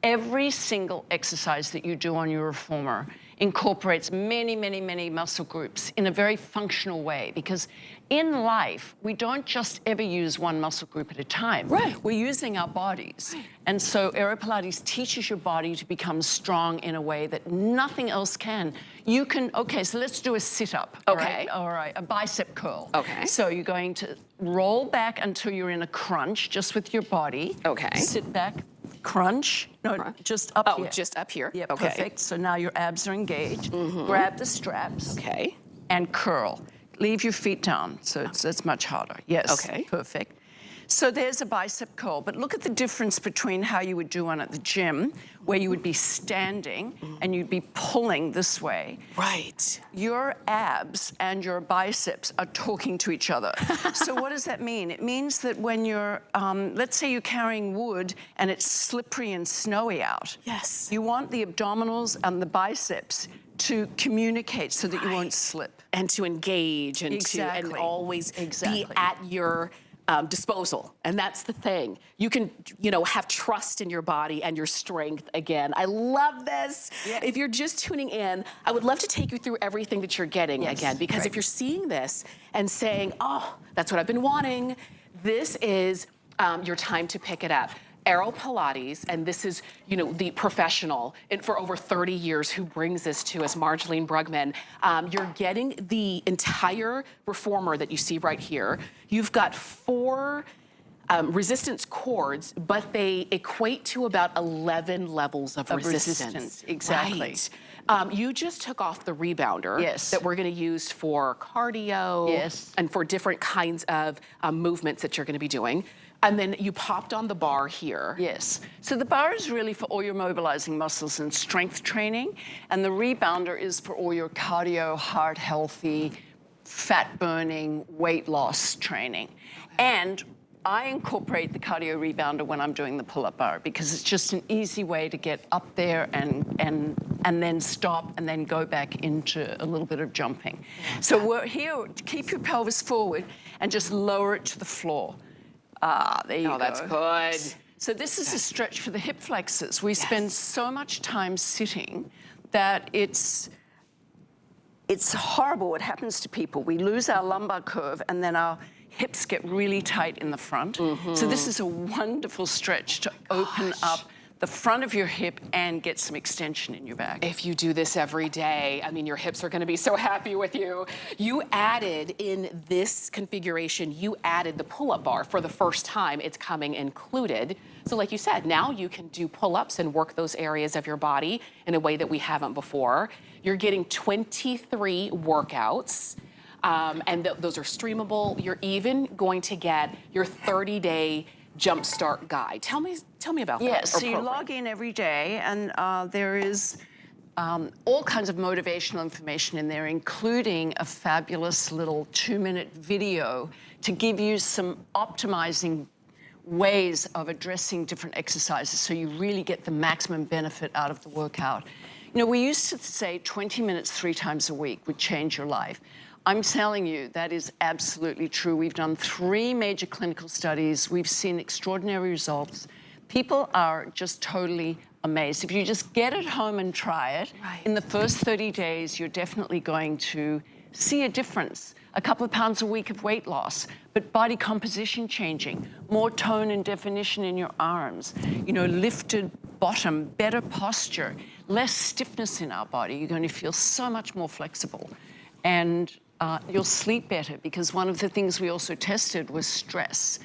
Every single exercise that you do on your reformer incorporates many, many, many muscle groups in a very functional way, because in life, we don't just ever use one muscle group at a time. Right. We're using our bodies. And so AeroPilates teaches your body to become strong in a way that nothing else can. You can, okay, so let's do a sit-up. Okay. All right, a bicep curl. Okay. So you're going to roll back until you're in a crunch just with your body. Okay. Sit back, crunch. No, just up here. Oh, just up here. Yeah, Okay. perfect. So now your abs are engaged. Grab the straps. Okay. And curl. Leave your feet down, so it's much harder. Yes, Okay. perfect. So there's a bicep curl, but look at the difference between how you would do one at the gym, where you would be standing and you'd be pulling this way. Right. Your abs and your biceps are talking to each other. So what does that mean? It means that when you're, let's say you're carrying wood and it's slippery and snowy out. Yes. You want the abdominals and the biceps to communicate so that you won't slip. And to engage and Exactly. and always Exactly. be at your disposal. And that's the thing. You can, have trust in your body and your strength again. I love this. Yeah. If you're just tuning in, I would love to take you through everything that you're getting Yes, again, because right. if you're seeing this and saying, oh, that's what I've been wanting, this is your time to pick it up. AeroPilates, and this is, the professional for over 30 years who brings this to us, Marjolaine Brugman. You're getting the entire reformer that you see right here. You've got 4 resistance cords, but they equate to about 11 levels of resistance. Exactly. Right. You just took off the rebounder Yes. that we're going to use for cardio Yes. and for different kinds of movements that you're going to be doing. And then you popped on the bar here. Yes. So the bar is really for all your mobilizing muscles and strength training, and the rebounder is for all your cardio, heart healthy, fat burning, weight loss training. And I incorporate the cardio rebounder when I'm doing the pull-up bar, because it's just an easy way to get up there and then stop and then go back into a little bit of jumping. So we're here to keep your pelvis forward and just lower it to the floor. There you go. Oh, that's good. So this is a stretch for the hip flexors. We spend so much time sitting that it's horrible what happens to people. We lose our lumbar curve and then our hips get really tight in the front. So this is a wonderful stretch to open up the front of your hip and get some extension in your back. If you do this every day, I mean, your hips are going to be so happy with you. You added in this configuration, you added the pull-up bar for the first time. It's coming included. So like you said, now you can do pull-ups and work those areas of your body in a way that we haven't before. You're getting 23 workouts. And those are streamable. You're even going to get your 30-day jumpstart guide. Tell me about that. Yes, so you log in every day, and there is all kinds of motivational information in there, including a fabulous little 2-minute video to give you some optimizing ways of addressing different exercises so you really get the maximum benefit out of the workout. We used to say 20 minutes 3 times a week would change your life. I'm telling you, that is absolutely true. We've done 3 major clinical studies. We've seen extraordinary results. People are just totally amazed. If you just get it home and try it, in the first 30 days, you're definitely going to see a difference. A couple of pounds a week of weight loss, but body composition changing, more tone and definition in your arms, lifted bottom, better posture, less stiffness in our body. You're going to feel so much more flexible. And you'll sleep better, because one of the things we also tested was stress.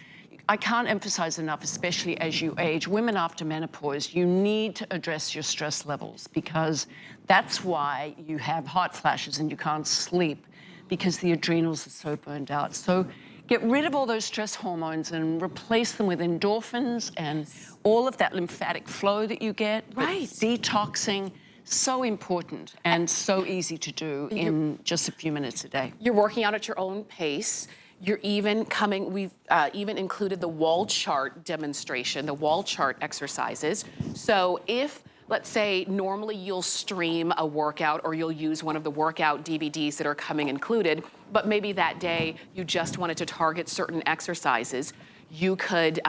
I can't emphasize enough, especially as you age, women after menopause, you need to address your stress levels, because that's why you have hot flashes and you can't sleep, because the adrenals are so burned out. So get rid of all those stress hormones and replace them with endorphins and all of that lymphatic flow that you get. Right. Detoxing. So important and so easy to do in just a few minutes a day. You're working out at your own pace. You're even we've even included the wall chart demonstration, the wall chart exercises. So if, let's say, normally you'll stream a workout or you'll use one of the workout DVDs that are coming included, but maybe that day you just wanted to target certain exercises, you could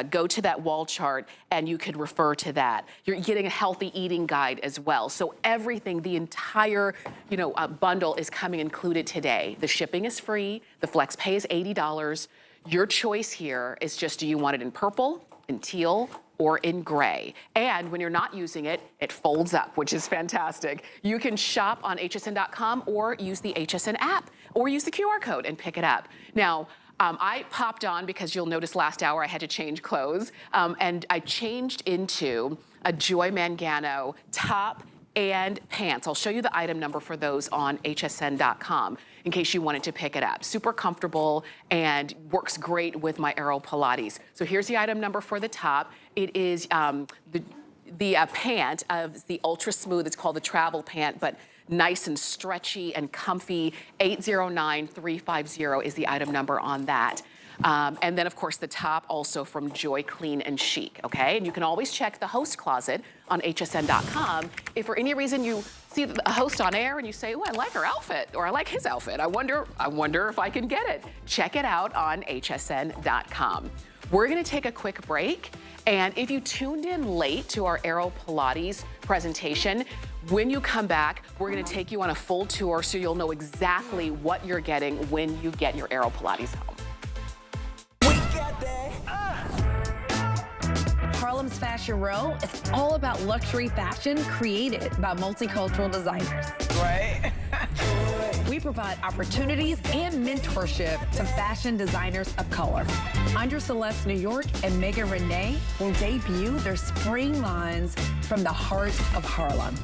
go to that wall chart and you could refer to that. You're getting a healthy eating guide as well. So everything, the entire bundle is coming included today. The shipping is free. The flex pay is $80. Your choice here is just, do you want it in purple, in teal, or in gray? And when you're not using it, it folds up, which is fantastic. You can shop on hsn.com or use the HSN app or use the QR code and pick it up. Now, I popped on, because you'll notice last hour I had to change clothes, and I changed into a Joy Mangano top and pants. I'll show you the item number for those on hsn.com in case you wanted to pick it up. Super comfortable and works great with my AeroPilates. So here's the item number for the top. It is the pant of the Ultra Smooth. It's called the travel pant, but nice and stretchy and comfy. 809350 is the item number on that. And then, of course, the top also from Joy Clean and Chic, okay? And you can always check the host closet on hsn.com. If for any reason you see a host on air and you say, oh, I like her outfit, or I like his outfit, I wonder if I can get it. Check it out on hsn.com. We're gonna take a quick break, and if you tuned in late to our AeroPilates presentation, when you come back, we're gonna take you on a full tour so you'll know exactly what you're getting when you get your AeroPilates home. Harlem's Fashion Row is all about luxury fashion created by multicultural designers. Right? We provide opportunities and mentorship to fashion designers of color. Andrea Celeste New York and Megan Renee will debut their spring lines from the heart of Harlem.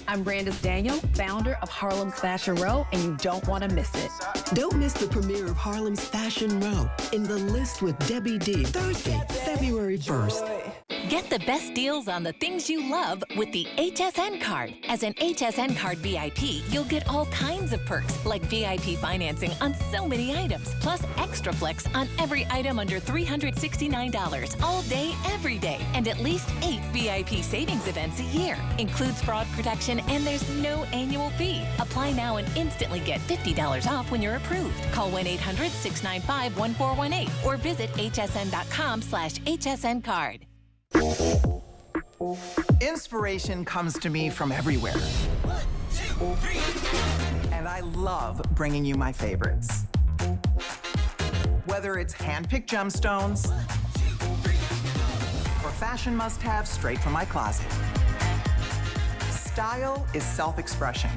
I'm Brandis Daniel, founder of Harlem's Fashion Row, and you don't want to miss it. Don't miss the premiere of Harlem's Fashion Row in the list with Debbie D, Thursday, February 1st. Get the best deals on the things you love with the HSN card. As an HSN card VIP, you'll get all kinds of perks, like VIP financing on so many items, plus extra flex on every item under $369 all day, every day, and at least 8 VIP savings events a year. Includes fraud protection, and there's no annual fee. Apply now and instantly get $50 off when you're approved. Call 1-800-695-1418 or visit hsn.com/HSN card. Inspiration comes to me from everywhere. 1, 2, 3. And I love bringing you my favorites. Whether it's hand-picked gemstones 1, 2, 3. Or fashion must-have straight from my closet. Style is self-expression.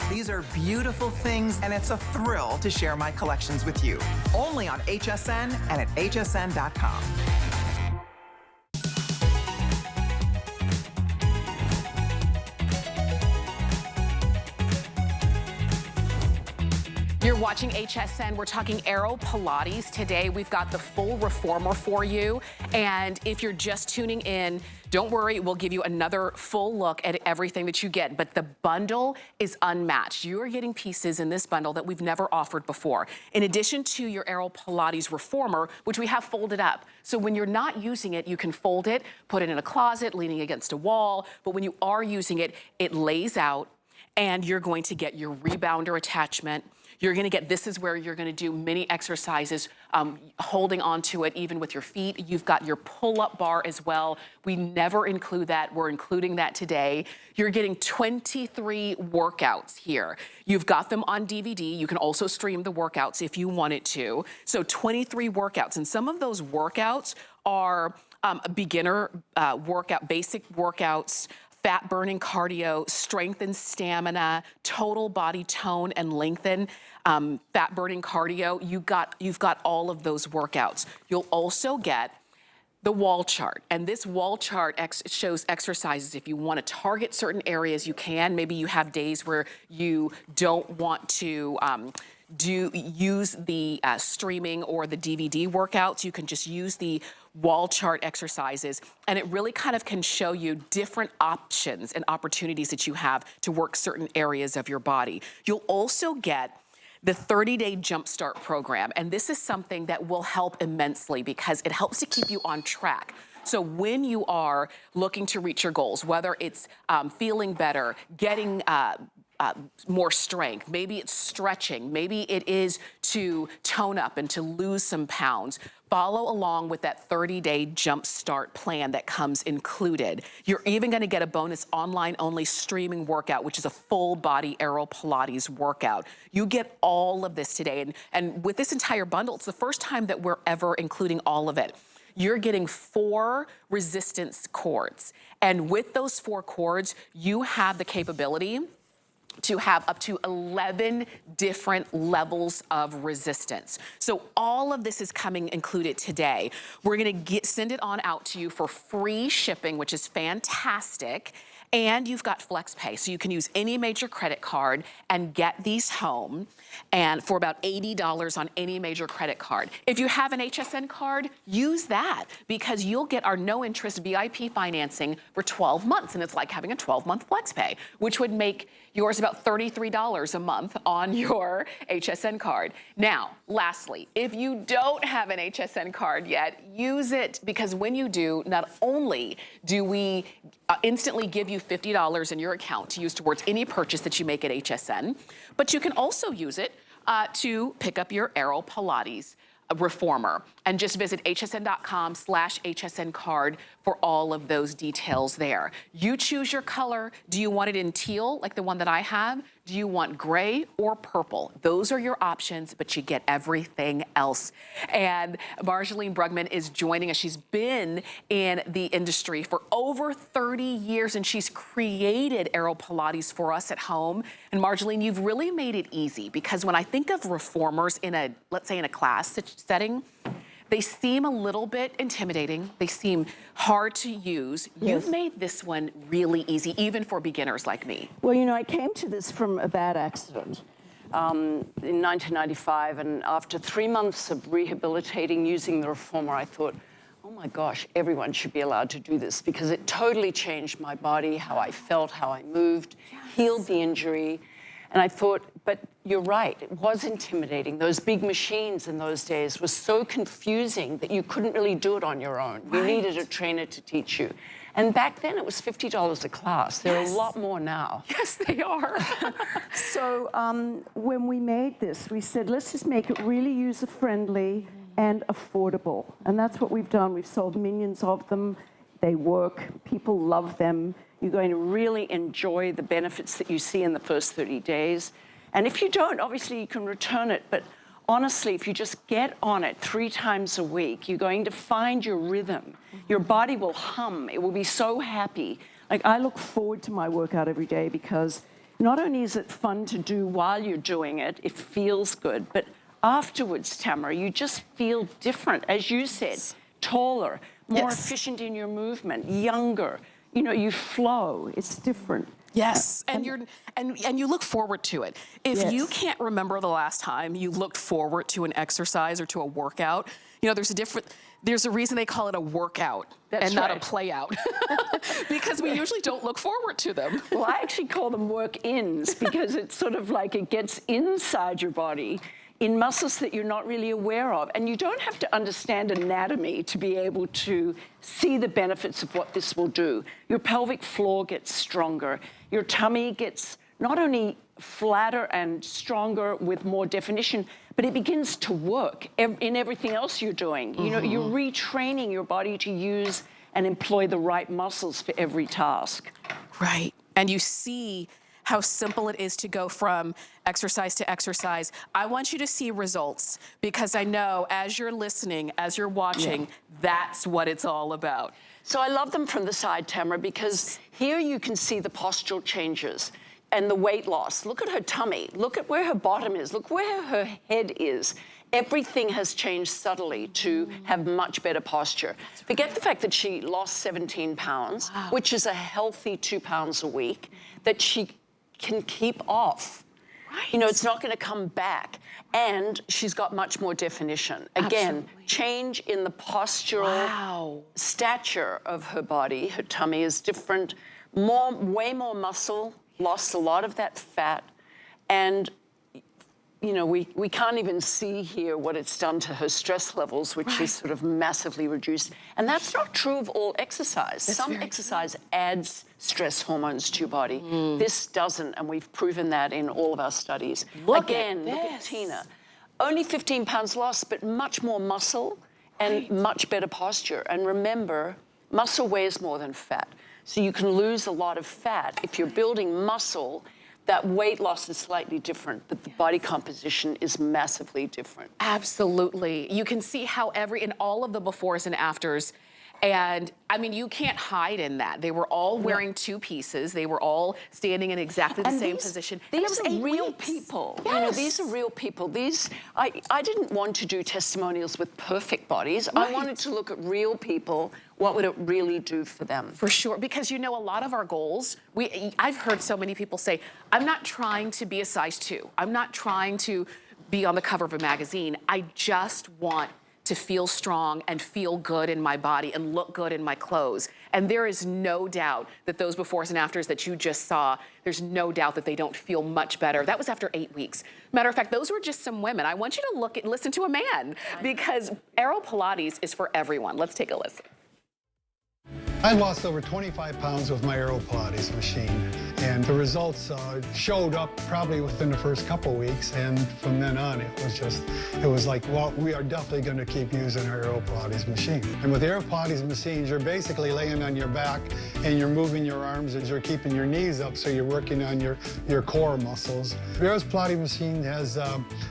These are beautiful things, and it's a thrill to share my collections with you. Only on HSN and at hsn.com. You're watching HSN. We're talking AeroPilates today. We've got the full reformer for you. And if you're just tuning in, don't worry, we'll give you another full look at everything that you get. But the bundle is unmatched. You are getting pieces in this bundle that we've never offered before. In addition to your AeroPilates reformer, which we have folded up. So when you're not using it, you can fold it, put it in a closet, leaning against a wall. But when you are using it, it lays out, and you're going to get your rebounder attachment. You're gonna get, this is where you're gonna do mini exercises, holding onto it even with your feet. You've got your pull-up bar as well. We never include that. We're including that today. You're getting 23 workouts here. You've got them on DVD. You can also stream the workouts if you wanted to. So 23 workouts, and some of those workouts are beginner workout, basic workouts, fat burning cardio, strength and stamina, total body tone and lengthen, fat burning cardio. You've got all of those workouts. You'll also get the wall chart, and this wall chart shows exercises. If you want to target certain areas, you can. Maybe you have days where you don't want to use the streaming or the DVD workouts. You can just use the wall chart exercises, and it really kind of can show you different options and opportunities that you have to work certain areas of your body. You'll also get the 30-day Jumpstart program, and this is something that will help immensely because it helps to keep you on track. So when you are looking to reach your goals, whether it's feeling better, getting more strength, maybe it's stretching, maybe it is to tone up and to lose some pounds, follow along with that 30-day Jumpstart plan that comes included. You're even gonna get a bonus online-only streaming workout, which is a full-body AeroPilates workout. You get all of this today, and with this entire bundle, it's the first time that we're ever including all of it. You're getting 4 resistance cords, and with those 4 cords, you have the capability to have up to 11 different levels of resistance. So all of this is coming included today. We're gonna send it on out to you for free shipping, which is fantastic. And you've got flex pay, so you can use any major credit card and get these home, and for about $80 on any major credit card. If you have an HSN card, use that, because you'll get our no interest VIP financing for 12 months, and it's like having a 12-month flex pay, which would make yours about $33 a month on your HSN card. Now, lastly, if you don't have an HSN card yet, use it, because when you do, not only do we instantly give you $50 in your account to use towards any purchase that you make at HSN, but you can also use it to pick up your AeroPilates reformer, and just visit hsn.com/HSN card for all of those details there. You choose your color. Do you want it in teal, like the one that I have? Do you want gray or purple? Those are your options, but you get everything else. And Marjolaine Brugman is joining us. She's been in the industry for over 30 years, and she's created AeroPilates for us at home. And Marjolaine, you've really made it easy, because when I think of reformers in a, let's say in a class setting, they seem a little bit intimidating. They seem hard to use. Yes. You've made this one really easy, even for beginners like me. Well, you know, I came to this from a bad accident in 1995, and after 3 months of rehabilitating using the reformer, I thought, oh my gosh, everyone should be allowed to do this, because it totally changed my body, how I felt, how I moved, healed the injury. And I thought, but you're right, it was intimidating. Those big machines in those days were so confusing that you couldn't really do it on your own. You needed a trainer to teach you. And back then it was $50 a class. There are a lot more now. Yes, they are. So when we made this, we said, let's just make it really user-friendly and affordable. And that's what we've done. We've sold millions of them. They work, people love them. You're going to really enjoy the benefits that you see in the first 30 days. And if you don't, obviously you can return it. But honestly, if you just get on it 3 times a week, you're going to find your rhythm. Your body will hum. It will be so happy. Like, I look forward to my workout every day, because not only is it fun to do while you're doing it, it feels good, but afterwards, Tamara, you just feel different. As you said, taller, more efficient in your movement, younger. You know, you flow. It's different. Yes, and you look forward to it. If you can't remember the last time you looked forward to an exercise or to a workout, you know, there's a reason they call it a workout and not a play out, because we usually don't look forward to them. Well, I actually call them work-ins, because it's sort of like it gets inside your body in muscles that you're not really aware of. And you don't have to understand anatomy to be able to see the benefits of what this will do. Your pelvic floor gets stronger. Your tummy gets not only flatter and stronger with more definition, but it begins to work in everything else you're doing. You know, you're retraining your body to use and employ the right muscles for every task. Right, and you see how simple it is to go from exercise to exercise. I want you to see results, because I know as you're listening, as you're watching, that's what it's all about. So I love them from the side, Tamara, because here you can see the postural changes and the weight loss. Look at her tummy. Look at where her bottom is. Look where her head is. Everything has changed subtly to have much better posture. Forget the fact that she lost 17 pounds, which is a healthy 2 pounds a week, that she can keep off. You know, it's not going to come back. And she's got much more definition. Again, change in the postural stature of her body. Her tummy is different, way more muscle, lost a lot of that fat. And, you know, we can't even see here what it's done to her stress levels, which is sort of massively reduced. And that's not true of all exercise. Some exercise adds stress hormones to your body. This doesn't, and we've proven that in all of our studies. Look at Tina. Only 15 pounds lost, but much more muscle and much better posture. And remember, muscle weighs more than fat. So you can lose a lot of fat. If you're building muscle, that weight loss is slightly different, but the body composition is massively different. Absolutely. You can see how in all of the befores and afters, And I mean, you can't hide in that. They were all wearing two pieces. They were all standing in exactly the same position. These are real people. Yes. You know, these are real people. I didn't want to do testimonials with perfect bodies. Right. I wanted to look at real people. What would it really do for them? For sure, because you know, a lot of our goals, I've heard so many people say, I'm not trying to be a size 2. I'm not trying to be on the cover of a magazine. I just want to feel strong and feel good in my body and look good in my clothes. And there is no doubt that those befores and afters that you just saw, there's no doubt that they don't feel much better. That was after 8 weeks. Matter of fact, those were just some women. I want you to listen to a man, because AeroPilates is for everyone. Let's take a listen. I lost over 25 pounds with my AeroPilates machine, and the results showed up probably within the first couple weeks, and from then on it was like, well, we are definitely going to keep using our AeroPilates machine. And with AeroPilates machines, you're basically laying on your back and you're moving your arms as you're keeping your knees up, so you're working on your core muscles. The AeroPilates machine has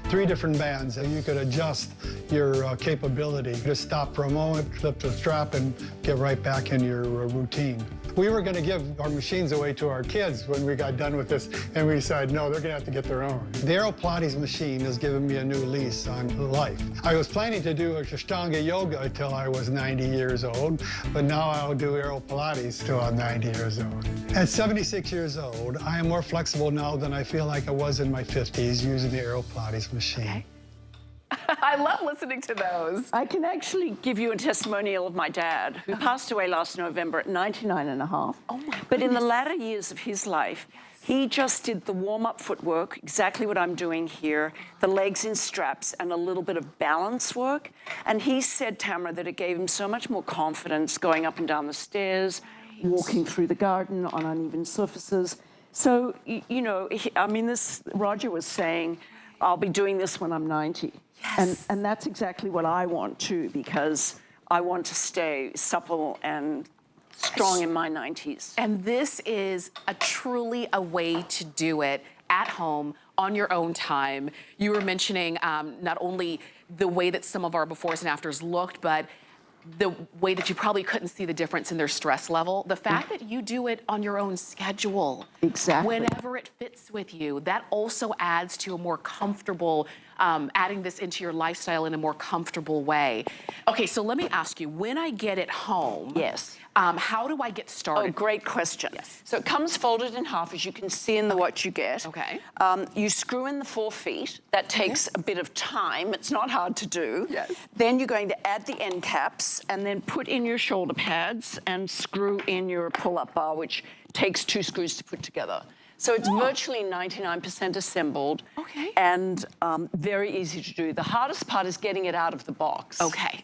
3 different bands, and you could adjust your capability. Just stop for a moment, flip the strap, and get right back in your routine. We were going to give our machines away to our kids when we got done with this, and we decided, no, they're going to have to get their own. The AeroPilates machine has given me a new lease on life. I was planning to do Ashtanga yoga until I was 90 years old, but now I'll do AeroPilates till I'm 90 years old. At 76 years old, I am more flexible now than I feel like I was in my 50s using the AeroPilates machine. Okay. I love listening to those. I can actually give you a testimonial of my dad, who passed away last November at 99 and a half. Oh my goodness. But in the latter years of his life, he just did the warm-up footwork, exactly what I'm doing here, the legs in straps and a little bit of balance work. And he said, Tamara, that it gave him so much more confidence going up and down the stairs, walking through the garden on uneven surfaces. So, you know, Roger was saying, I'll be doing this when I'm 90. Yes. And that's exactly what I want too, because I want to stay supple and strong in my 90s. And this is truly a way to do it at home on your own time. You were mentioning not only the way that some of our befores and afters looked, but the way that you probably couldn't see the difference in their stress level. The fact that you do it on your own schedule. Exactly. Whenever it fits with you, that also adds to a more comfortable, adding this into your lifestyle in a more comfortable way. Okay, so let me ask you, when I get it home, yes, how do I get started? Oh, great question. Yes. So it comes folded in half, as you can see in the what you get. Okay. You screw in the 4 feet. That takes a bit of time. It's not hard to do. Yes. Then you're going to add the end caps and then put in your shoulder pads and screw in your pull-up bar, which takes 2 screws to put together. So it's virtually 99% assembled. Okay. And very easy to do. The hardest part is getting it out of the box. Okay.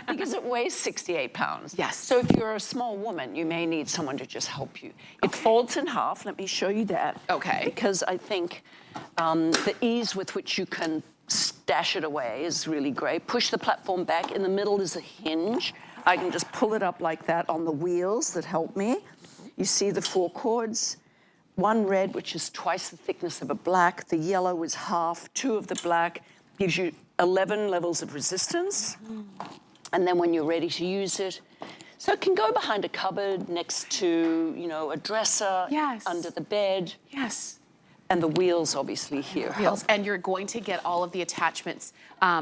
because it weighs 68 pounds. Yes. So if you're a small woman, you may need someone to just help you. It folds in half. Let me show you that. Okay. Because I think the ease with which you can stash it away is really great. Push the platform back. In the middle is a hinge. I can just pull it up like that on the wheels that help me. You see the 4 cords. 1 red, which is twice the thickness of a black. The yellow is half. 2 of the black gives you 11 levels of resistance. And then when you're ready to use it, so it can go behind a cupboard, next to, you know, a dresser, yes, under the bed. Yes. And the wheels, obviously, here. Wheels. And you're going to get all of the attachments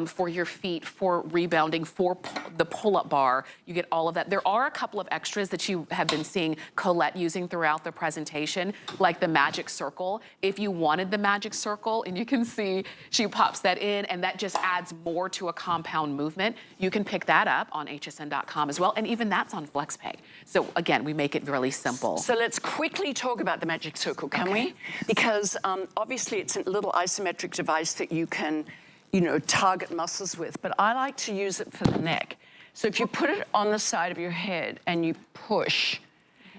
for your feet, for rebounding, for the pull-up bar. You get all of that. There are a couple of extras that you have been seeing Colette using throughout the presentation, like the magic circle. If you wanted the magic circle, and you can see she pops that in, and that just adds more to a compound movement, you can pick that up on hsn.com as well, and even that's on FlexPay. So again, we make it really simple. So let's quickly talk about the magic circle, can we? Because obviously it's a little isometric device that you can, you know, target muscles with, but I like to use it for the neck. So if you put it on the side of your head and you push,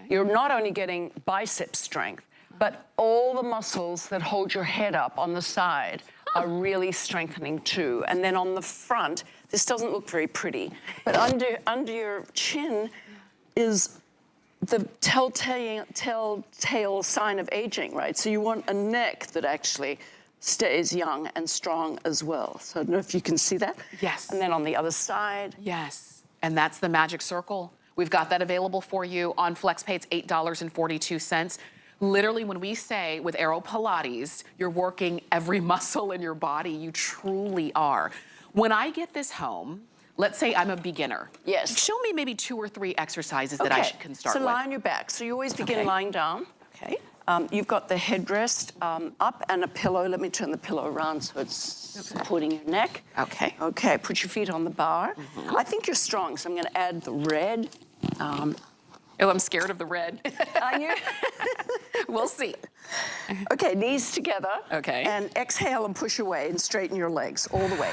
you're not only getting bicep strength, but all the muscles that hold your head up on the side are really strengthening too. And then on the front, this doesn't look very pretty, but under your chin is the telltale sign of aging, right? So you want a neck that actually stays young and strong as well. So I don't know if you can see that. Yes. And then on the other side. Yes. And that's the magic circle. We've got that available for you on FlexPay. It's $8.42. Literally, when we say with AeroPilates, you're working every muscle in your body, you truly are. When I get this home, let's say I'm a beginner. Yes. Show me maybe 2 or 3 exercises that I can start with. So lie on your back. So you always begin lying down. Okay. You've got the headrest up and a pillow. Let me turn the pillow around so it's supporting your neck. Okay. Okay, put your feet on the bar. I think you're strong, so I'm going to add the red. Oh, I'm scared of the red. Are you? We'll see. Okay, knees together. Okay. And exhale and push away and straighten your legs all the way.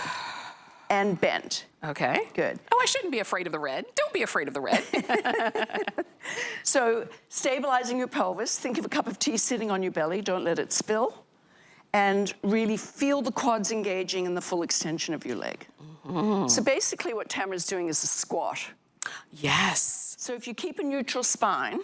And bend. Okay. Good. Oh, I shouldn't be afraid of the red. Don't be afraid of the red. So stabilizing your pelvis. Think of a cup of tea sitting on your belly. Don't let it spill. And really feel the quads engaging and the full extension of your leg. So basically what Tamara's doing is a squat. Yes. So if you keep a neutral spine,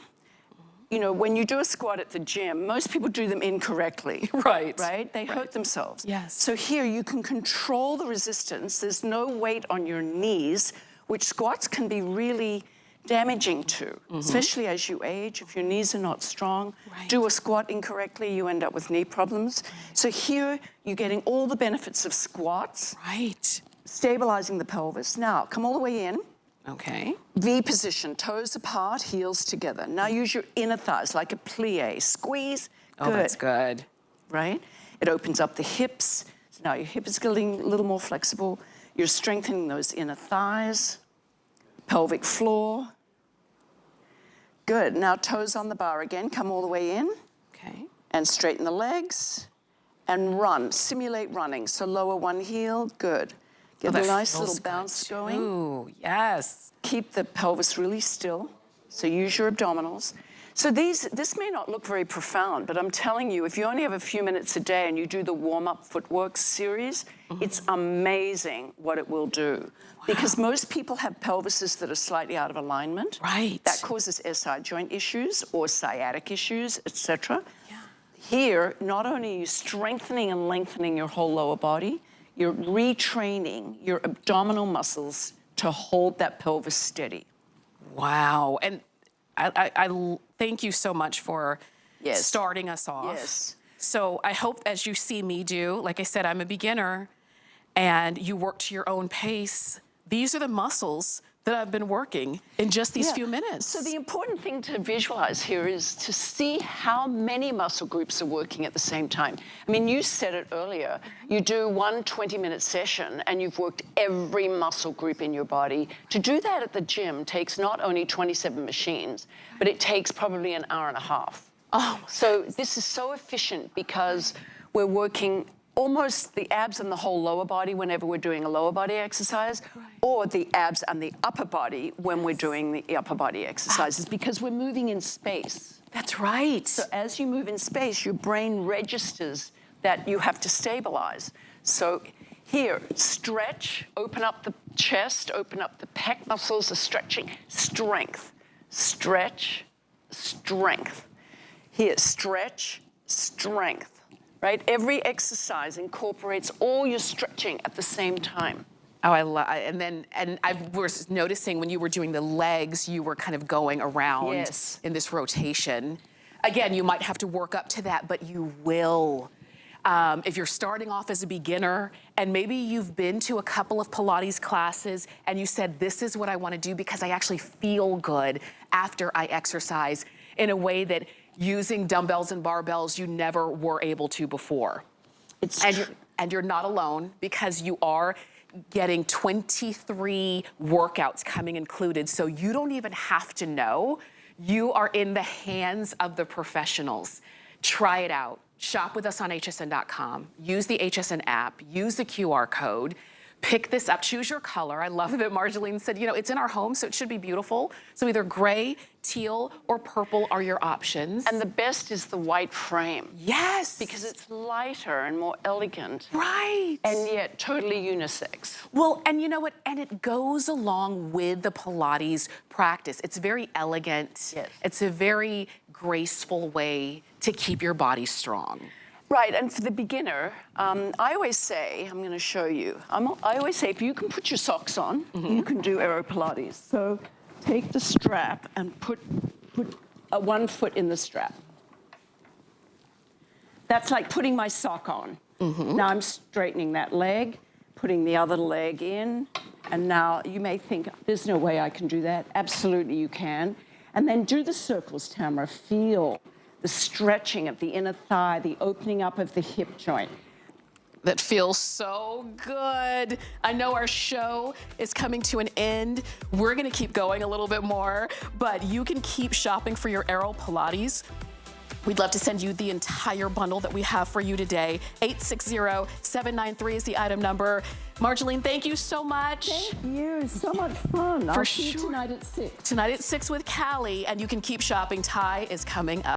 you know, when you do a squat at the gym, most people do them incorrectly. Right. Right? They hurt themselves. Yes. So here you can control the resistance. There's no weight on your knees, which squats can be really damaging to, especially as you age. If your knees are not strong, do a squat incorrectly, you end up with knee problems. So here you're getting all the benefits of squats. Right. Stabilizing the pelvis. Now, come all the way in. Okay. V position, toes apart, heels together. Now use your inner thighs like a plie. Squeeze. Oh, that's good. Right? It opens up the hips. So now your hip is getting a little more flexible. You're strengthening those inner thighs. Pelvic floor. Good. Now toes on the bar again. Come all the way in. Okay. And straighten the legs. And run. Simulate running. So lower one heel. Good. Get a nice little bounce going. Ooh, yes. Keep the pelvis really still. So use your abdominals. So this may not look very profound, but I'm telling you, if you only have a few minutes a day and you do the warm-up footwork series, it's amazing what it will do. Because most people have pelvises that are slightly out of alignment. Right. That causes SI joint issues or sciatic issues, etc. Yeah. Here, not only are you strengthening and lengthening your whole lower body, you're retraining your abdominal muscles to hold that pelvis steady. Wow. And I thank you so much for starting us off. Yes. So I hope as you see me do, like I said, I'm a beginner, and you work to your own pace. These are the muscles that I've been working in just these few minutes. So the important thing to visualize here is to see how many muscle groups are working at the same time. I mean, you said it earlier. You do one 20-minute session and you've worked every muscle group in your body. To do that at the gym takes not only 27 machines, but it takes probably an hour and a half. Oh. So this is so efficient because we're working almost the abs and the whole lower body whenever we're doing a lower body exercise, or the abs and the upper body when we're doing the upper body exercises, because we're moving in space. That's right. So as you move in space, your brain registers that you have to stabilize. So here, stretch, open up the chest, open up the pec muscles, the stretching, strength, stretch, strength. Here, stretch, strength. Right? Every exercise incorporates all your stretching at the same time. Oh, I love, and I was noticing when you were doing the legs, you were kind of going around in this rotation. Again, you might have to work up to that, but you will. If you're starting off as a beginner and maybe you've been to a couple of Pilates classes and you said, this is what I want to do because I actually feel good after I exercise in a way that using dumbbells and barbells you never were able to before. And you're not alone because you are getting 23 workouts coming included, so you don't even have to know. You are in the hands of the professionals. Try it out. Shop with us on hsn.com. Use the HSN app. Use the QR code. Pick this up. Choose your color. I love that Marjolaine said, you know, it's in our home, so it should be beautiful. So either gray, teal, or purple are your options. And the best is the white frame. Yes. Because it's lighter and more elegant. Right. And yet totally unisex. Well, and you know what? And it goes along with the Pilates practice. It's very elegant. Yes. It's a very graceful way to keep your body strong. Right, and for the beginner, I always say, I'm going to show you. I always say, if you can put your socks on, you can do AeroPilates. So take the strap and put 1 foot in the strap. That's like putting my sock on. Now I'm straightening that leg, putting the other leg in, and now you may think, there's no way I can do that. Absolutely you can. And then do the circles, Tamara. Feel the stretching of the inner thigh, the opening up of the hip joint. That feels so good. I know our show is coming to an end. We're gonna keep going a little bit more, but you can keep shopping for your AeroPilates. We'd love to send you the entire bundle that we have for you today. 860-793 is the item number. Marjolaine, thank you so much. Thank you, so much fun. For I'll see you sure. tonight at 6. Tonight at 6 with Callie, and you can keep shopping. Ty is coming up.